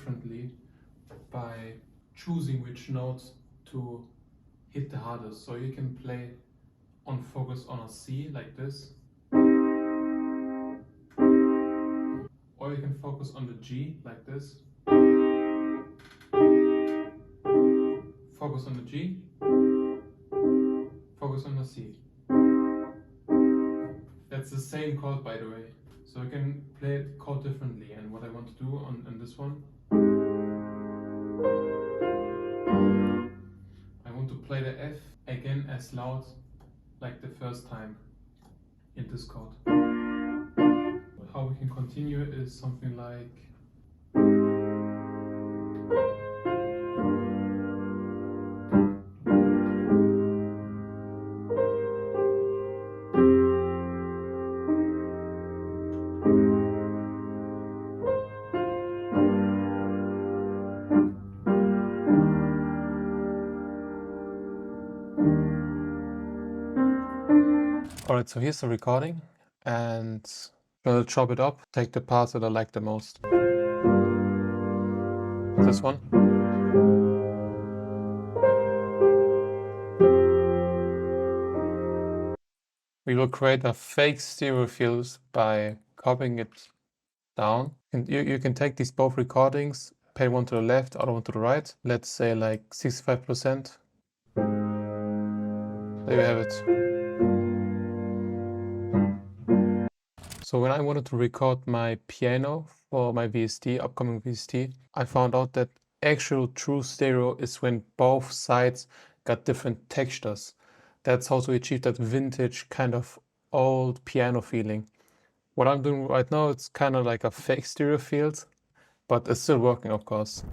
differently by choosing which notes to hit the hardest. So you can play on focus on a C like this, or you can focus on the G like this, focus on the G, focus on the C. That's the same chord, by the way, so you can play it chord differently. And what I want to do on this one, I want to play the F again as loud like the first time in this chord. How we can continue is something like Alright, so here's the recording, and I'll chop it up, take the parts that I like the most. This one. We will create a fake stereo field by copying it down. And you can take these both recordings, play one to the left, other one to the right. Let's say like 65%. There you have it. So when I wanted to record my piano for my VST, upcoming VST, I found out that actual true stereo is when both sides got different textures. That's how to achieve that vintage kind of old piano feeling. What I'm doing right now, it's kind of like a fake stereo field, but it's still working, of course.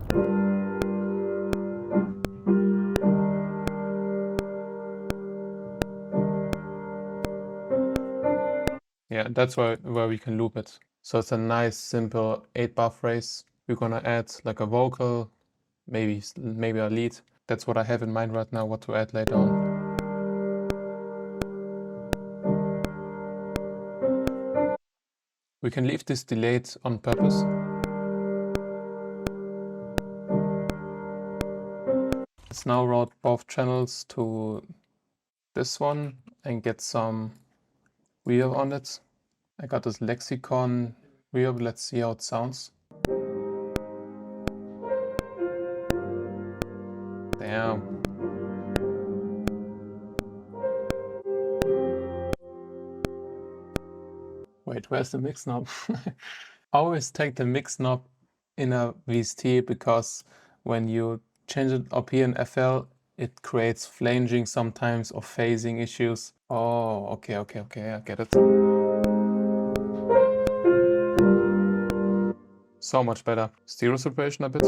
Yeah, that's where we can loop it. So it's a nice, simple 8-bar phrase. We're gonna add like a vocal, maybe a lead. That's what I have in mind right now, what to add later on. We can leave this delayed on purpose. Let's now route both channels to this one and get some reverb on it. I got this lexicon reverb. Let's see how it sounds. Damn. Wait, where's the mix knob? I always take the mix knob in a VST because when you change it up here in FL, it creates flanging sometimes or phasing issues. Oh, okay, I get it. So much better. Stereo separation a bit.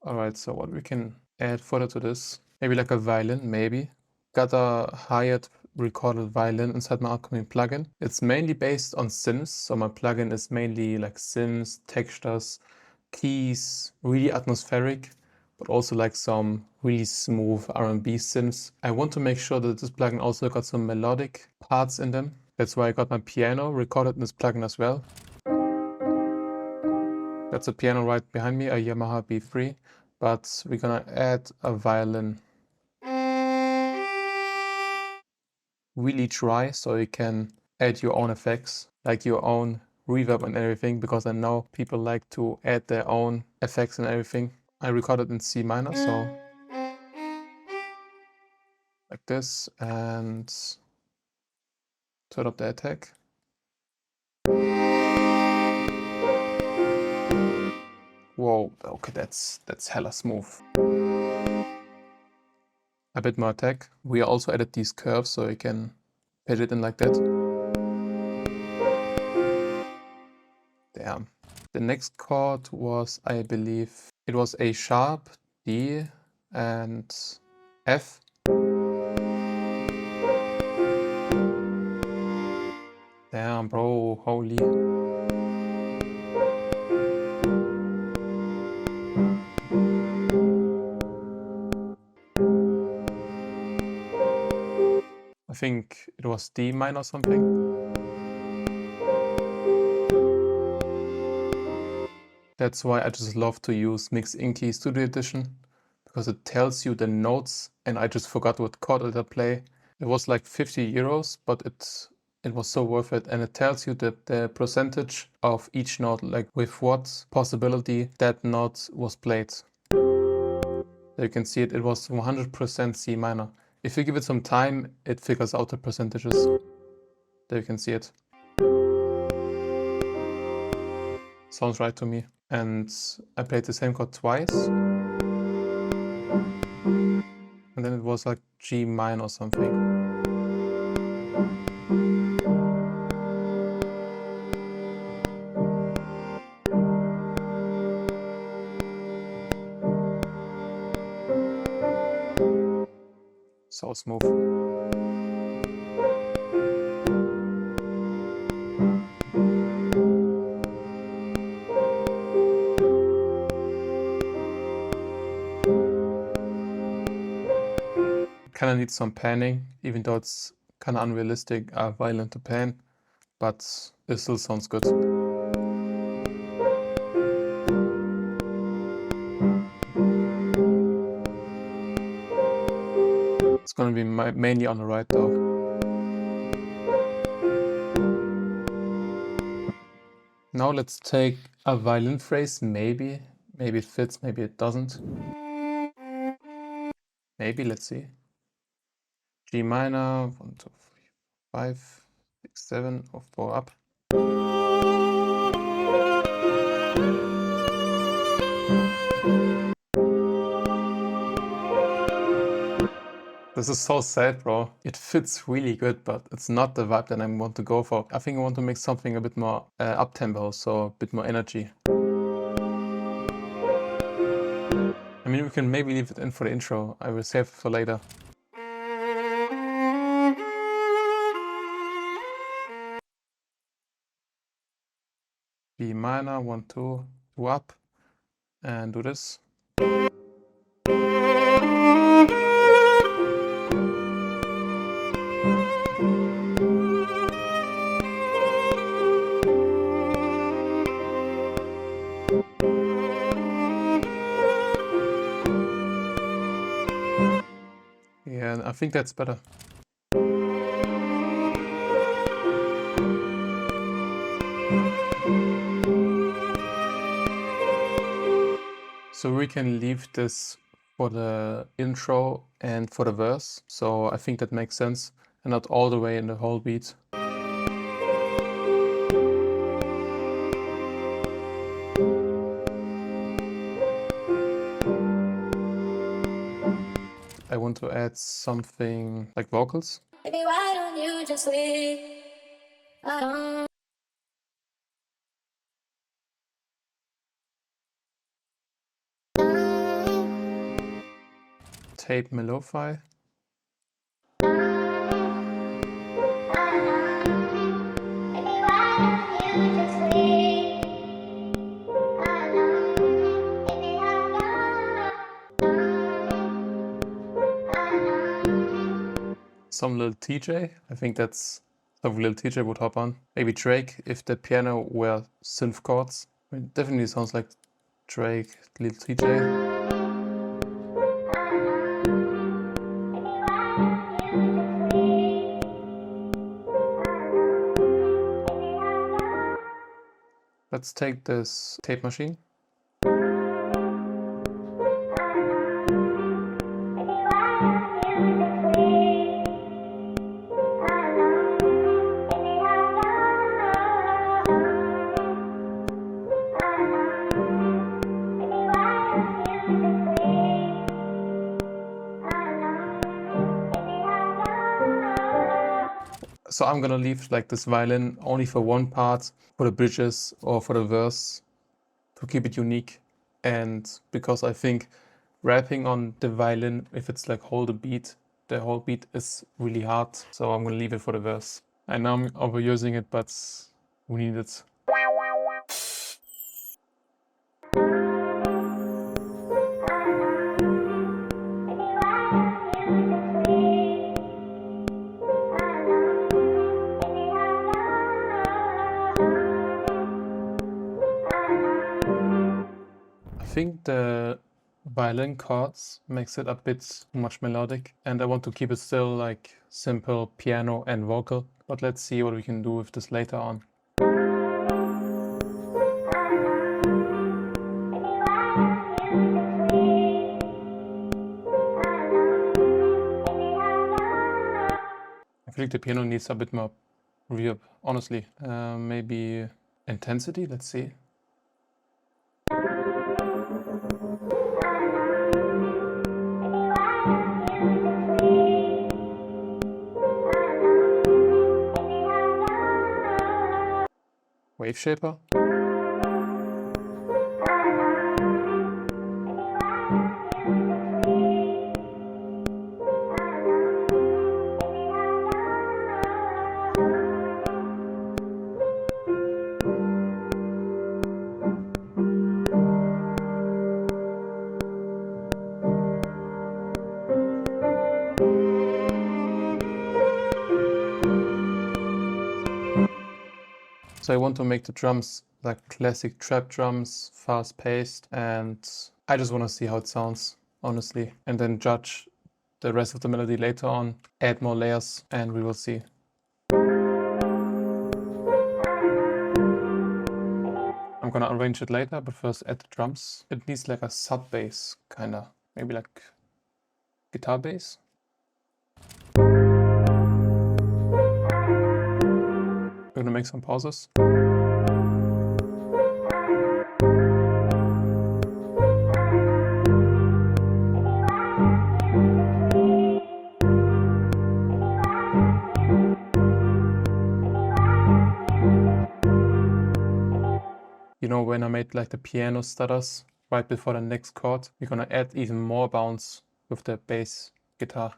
Alright, so what we can add further to this, maybe like a violin, maybe. Got a hired recorded violin inside my upcoming plugin. It's mainly based on synths, so my plugin is mainly like synths, textures, keys, really atmospheric, but also like some really smooth R&B synths. I want to make sure that this plugin also got some melodic parts in them. That's why I got my piano recorded in this plugin as well. That's a piano right behind me, a Yamaha B3, but we're gonna add a violin. Really dry, so you can add your own effects, like your own reverb and everything, because I know people like to add their own effects and everything. I recorded in C minor, so like this, and turn up the attack. Whoa, okay, that's hella smooth. A bit more attack. We also added these curves, so you can pitch it in like that. Damn. The next chord was, I believe, it was A sharp, D, and F. Damn, bro, holy. I think it was D minor or something. That's why I just love to use Mix Inky Studio Edition, because it tells you the notes, and I just forgot what chord I play. It was like 50 euros, but it was so worth it, and it tells you the percentage of each note, like with what possibility that note was played. There you can see it was 100% C minor. If you give it some time, it figures out the percentages. There you can see it. Sounds right to me. And I played the same chord twice. And then it was like G minor or something. So smooth. Kinda needs some panning, even though it's kinda unrealistic, violin to pan, but it still sounds good. It's gonna be mainly on the right though. Now let's take a violin phrase, maybe it fits, maybe it doesn't. Maybe, let's see. G minor, 1, 2, 3, 5, 6, 7, or 4 up. This is so sad, bro. It fits really good, but it's not the vibe that I want to go for. I think I want to make something a bit more up-tempo, so a bit more energy. I mean, we can maybe leave it in for the intro. I will save it for later. B minor, 1, 2, 2 up, and do this. Yeah, I think that's better. So we can leave this for the intro and for the verse. So I think that makes sense, and not all the way in the whole beat. I want to add something like vocals. Baby, why don't you just leave? I don't. Tape Melofy. Some little Tjay. I think that's something little Tjay would hop on. Maybe Drake if the piano were synth chords. I mean, definitely sounds like Drake, little Tjay. Let's take this tape machine. So I'm gonna leave like this violin only for one part, for the bridges or for the verse, to keep it unique. And because I think rapping on the violin, if it's like the whole beat is really hard. So I'm gonna leave it for the verse. I know I'm overusing it, but we need it. think the violin chords makes it a bit too much melodic, and I want to keep it still like simple piano and vocal, but let's see what we can do with this later on. I feel like the piano needs a bit more reverb, honestly. Maybe intensity, let's see. Wave shaper. So I want to make the drums like classic trap drums, fast paced, and I just want to see how it sounds, honestly, and then judge the rest of the melody later on, add more layers, and we will see. I'm gonna arrange it later, but first add the drums. It needs like a sub bass, kinda, maybe like guitar bass. We're gonna make some pauses. You know, when I made like the piano stutters right before the next chord, we're gonna add even more bounce with the bass guitar.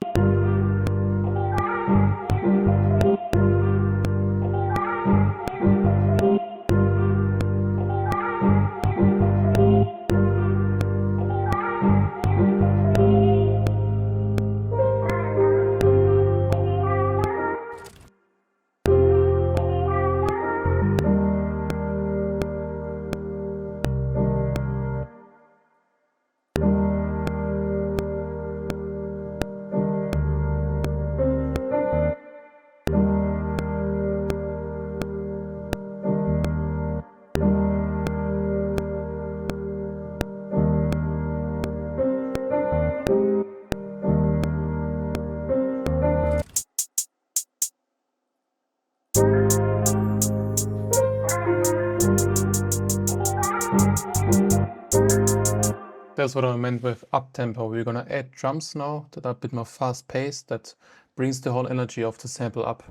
That's what I meant with up-tempo. We're gonna add drums now that are a bit more fast-paced, that brings the whole energy of the sample up.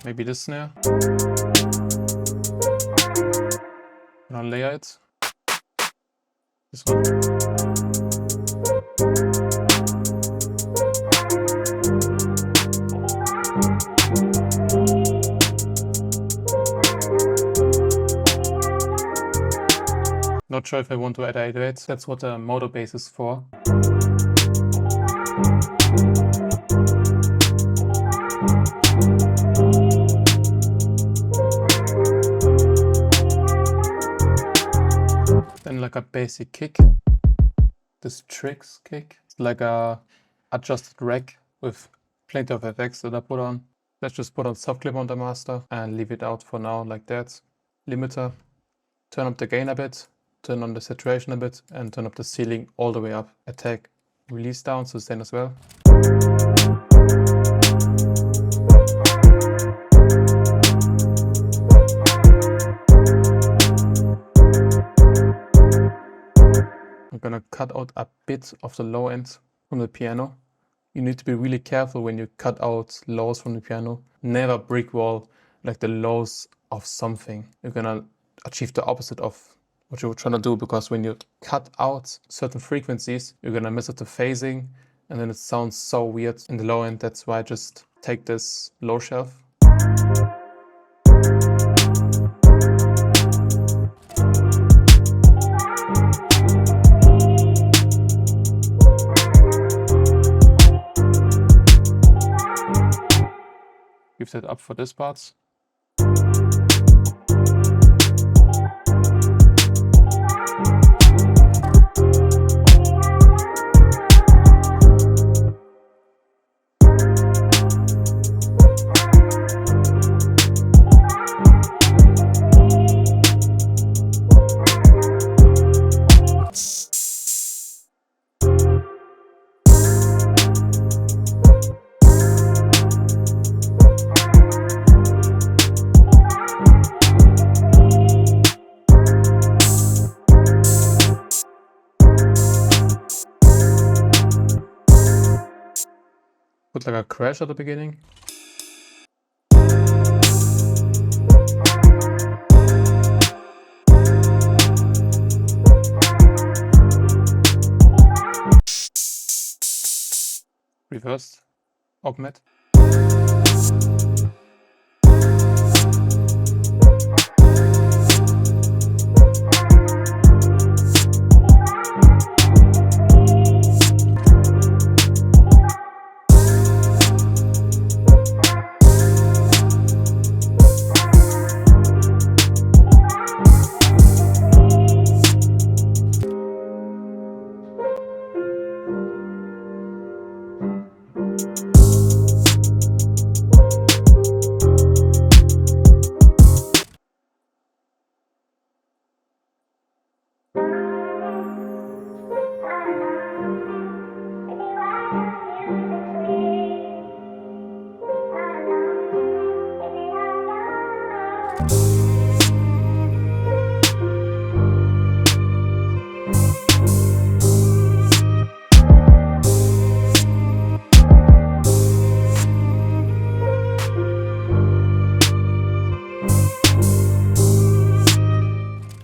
Maybe this snare. And I'll layer it. This one. Not sure if I want to add 808. That's what the motor bass is for. Then like a basic kick. This tricks kick. It's like a adjusted rack with plenty of effects that I put on. Let's just put on soft clip on the master and leave it out for now like that. Limiter. Turn up the gain a bit. Turn on the saturation a bit and turn up the ceiling all the way up. Attack, release down, sustain as well. I'm gonna cut out a bit of the low end from the piano. You need to be really careful when you cut out lows from the piano. Never brick wall like the lows of something. You're gonna achieve the opposite of what you're trying to do, because when you cut out certain frequencies, you're gonna mess up the phasing and then it sounds so weird in the low end. That's why just take this low shelf. Give that up for this part. Put like a crash at the beginning. Reversed. Augment.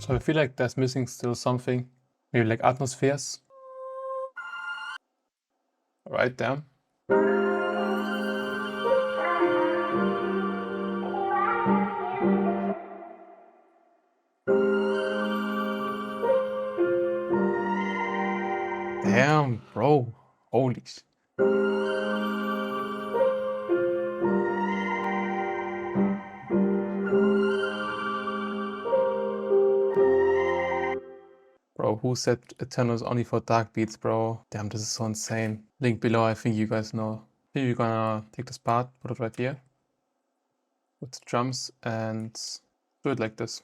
So I feel like there's missing still something, maybe like atmospheres. Right there. Damn, bro. Holy shit. Bro, who said x10 is only for dark beats, bro? Damn, this is so insane. Link below, I think you guys know. Here we're gonna take this part, put it right here. With the drums and do it like this.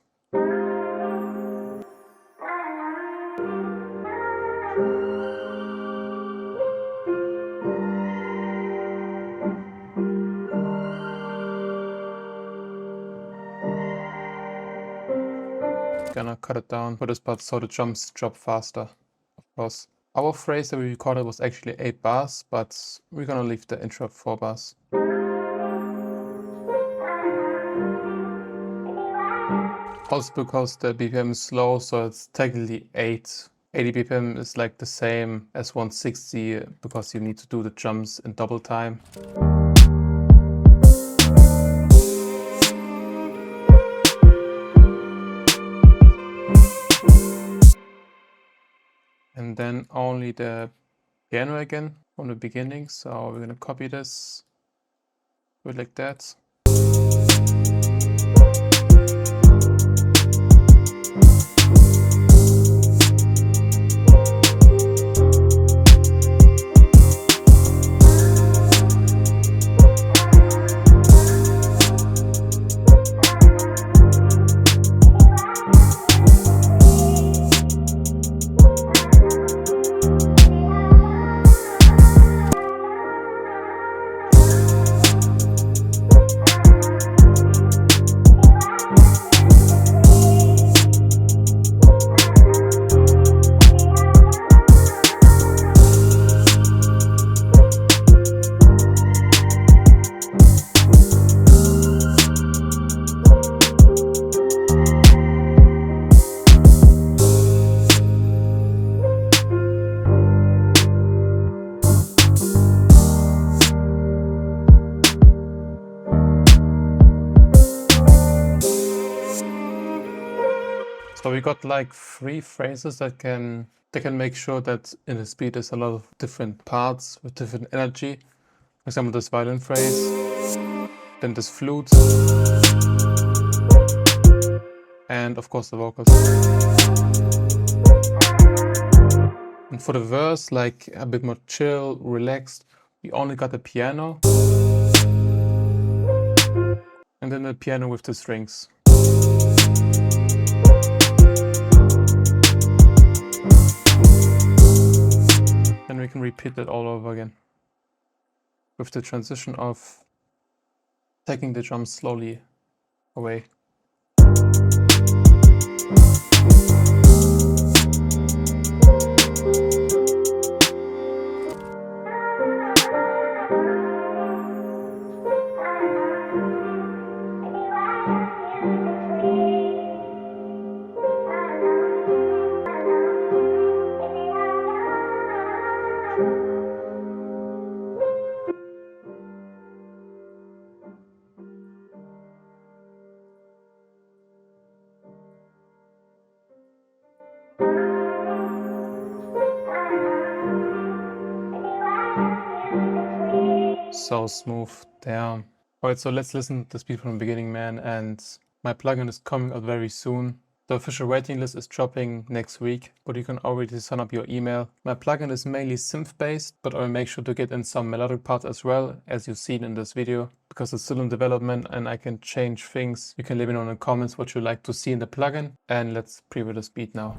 Gonna cut it down for this part so the drums drop faster, of course. Our phrase that we recorded was actually 8 bars, but we're gonna leave the intro at 4 bars. Also because the BPM is slow, so it's technically 8. 80 BPM is like the same as 160 because you need to do the drums in double time. And then only the piano again from the beginning. So we're gonna copy this, do it like that. So we got like 3 phrases that can make sure that in the beat there's a lot of different parts with different energy. For example, this violin phrase, then this flute, and of course the vocals. And for the verse, like a bit more chill, relaxed, we only got the piano, and then the piano with the strings. Then we can repeat that all over again with the transition of taking the drums slowly away. So smooth, damn. Alright, so let's listen to this beat from the beginning, man, and my plugin is coming out very soon. The official waiting list is dropping next week, but you can already sign up your email. My plugin is mainly synth-based, but I'll make sure to get in some melodic parts as well, as you've seen in this video, because it's still in development and I can change things. You can let me know in the comments what you'd like to see in the plugin, and let's preview this beat now.